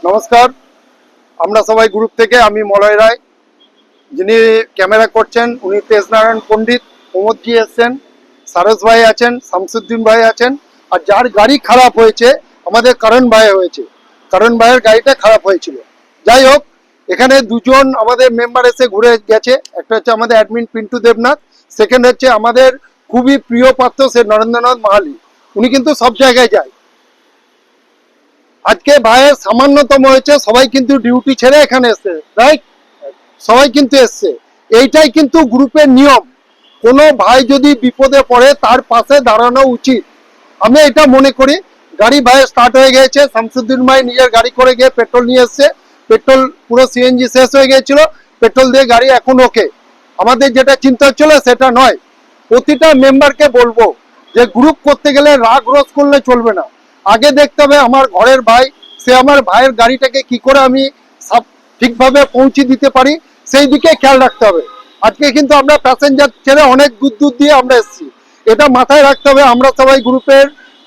নমস্কার, আমরা সবাই গ্রুপ থেকে। আমি মলয় রায়, যিনি ক্যামেরা করছেন উনি তেজনারায়ণ পণ্ডিত, প্রমোদজি এসছেন, সারস ভাই আছেন, শামসুদ্দিন ভাই আছেন। আর যার গাড়ি খারাপ হয়েছে আমাদের কারণ ভাই হয়েছে, কারণ ভাইয়ের গাড়িটা খারাপ হয়েছিল। যাই হোক, এখানে দুজন আমাদের মেম্বার এসে ঘুরে গেছে। একটা হচ্ছে আমাদের অ্যাডমিন পিন্টু দেবনাথ, সেকেন্ড হচ্ছে আমাদের খুবই প্রিয় পাত্র সে নরেন্দ্রনাথ মাহালি। উনি কিন্তু সব জায়গায় যায়। আজকে ভাইয়ের সামান্যতম হয়েছে, সবাই কিন্তু ডিউটি ছেড়ে এখানে এসছে, রাইট? সবাই কিন্তু এসছে। এইটাই কিন্তু গ্রুপের নিয়ম। কোনো ভাই যদি বিপদে পড়ে তার পাশে দাঁড়ানো উচিত, আমি এটা মনে করি। গাড়ি ভাইয়ের স্টার্ট হয়ে গেছে, শামসুদ্দিন ভাই নিজের গাড়ি করে গিয়ে পেট্রোল নিয়ে এসছে। পেট্রোল পুরো সিএনজি শেষ হয়ে গিয়েছিল, পেট্রোল দিয়ে গাড়ি এখন ওকে। আমাদের যেটা চিন্তা হচ্ছিল সেটা নয়। প্রতিটা মেম্বারকে বলবো যে গ্রুপ করতে গেলে রাগ রোজ করলে চলবে না। আগে দেখতে হবে আমার ঘরের ভাই, সে আমার ভাইয়ের গাড়িটাকে কি করে আমি ঠিকভাবে পৌঁছে দিতে পারি, সেই দিকে খেয়াল রাখতে হবে। আজকে কিন্তু আমরা প্যাসেঞ্জার ছেড়ে অনেক দূর দূর দিয়ে আমরা এসেছি, এটা মাথায় রাখতে হবে। আমরা সবাই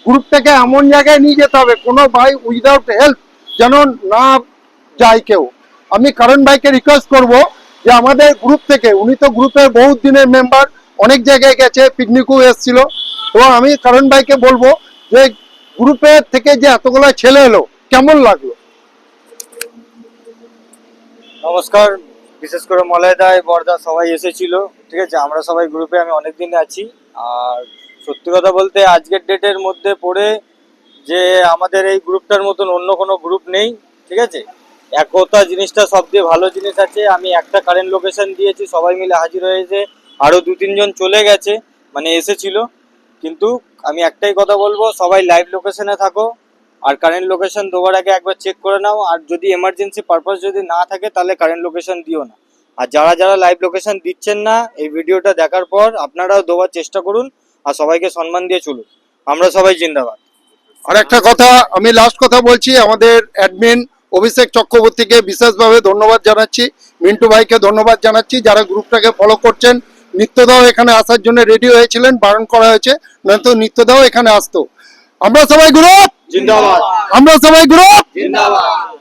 গ্রুপটাকে এমন জায়গায় নিয়ে যেতে হবে কোনো ভাই উইদাউট হেল্প যেন না যায় কেউ। আমি কারণ ভাইকে রিকোয়েস্ট করব যে আমাদের গ্রুপ থেকে, উনি তো গ্রুপের বহুত দিনের মেম্বার, অনেক জায়গায় গেছে, পিকনিকও এসেছিল। তো আমি কারণ ভাইকে বলবো যে গ্রুপের থেকে যে এতগুলো ছেলে এলো, কেমন লাগলো? নমস্কার, বিশেষ করে মলয় দায় বর্দা সবাই এসেছিল, ঠিক আছে। আমরা সবাই গ্রুপে আমি অনেকদিন আছি। আর সত্যি কথা বলতে আজকের ডেটের মধ্যে পড়ে যে আমাদের এই গ্রুপটার মতন অন্য কোনো গ্রুপ নেই, ঠিক আছে। একতা জিনিসটা সবচেয়ে ভালো জিনিস আছে। আমি একটা কারেন্ট লোকেশন দিয়েছি, সবাই মিলে হাজির হয়েছে। আরও 2-3 জন চলে গেছে, মানে এসেছিল। কিন্তু আমি একটাই কথা বলবো, সবাই লাইভ লোকেশনে থাকো। আর কারেন্ট লোকেশন দেওয়ার আগে একবার চেক করে নাও। আর যদি এমার্জেন্সি পারপাস যদি না থাকে তাহলে কারেন্ট লোকেশন দিও না। আর যারা যারা লাইভ লোকেশন দিচ্ছেন না, এই ভিডিওটা দেখার পর আপনারাও দেওয়ার চেষ্টা করুন। আর সবাইকে সম্মান দিয়ে চলুন। আমরা সবাই জিন্দাবাদ। আর একটা কথা, আমি লাস্ট কথা বলছি, আমাদের অ্যাডমিন অভিষেক চক্রবর্তীকে বিশেষভাবে ধন্যবাদ জানাচ্ছি, মিন্টু ভাইকে ধন্যবাদ জানাচ্ছি, যারা গ্রুপটাকে ফলো করছেন। নিত্যদাও এখানে আসার জন্য রেডি হয়েছিলেন, বারণ করা হয়েছে, নয়তো নিত্যদাও এখানে আসতো। আমরা সবাই গ্রুপ জিন্দাবাদ। আমরা সবাই গ্রুপ জিন্দাবাদ।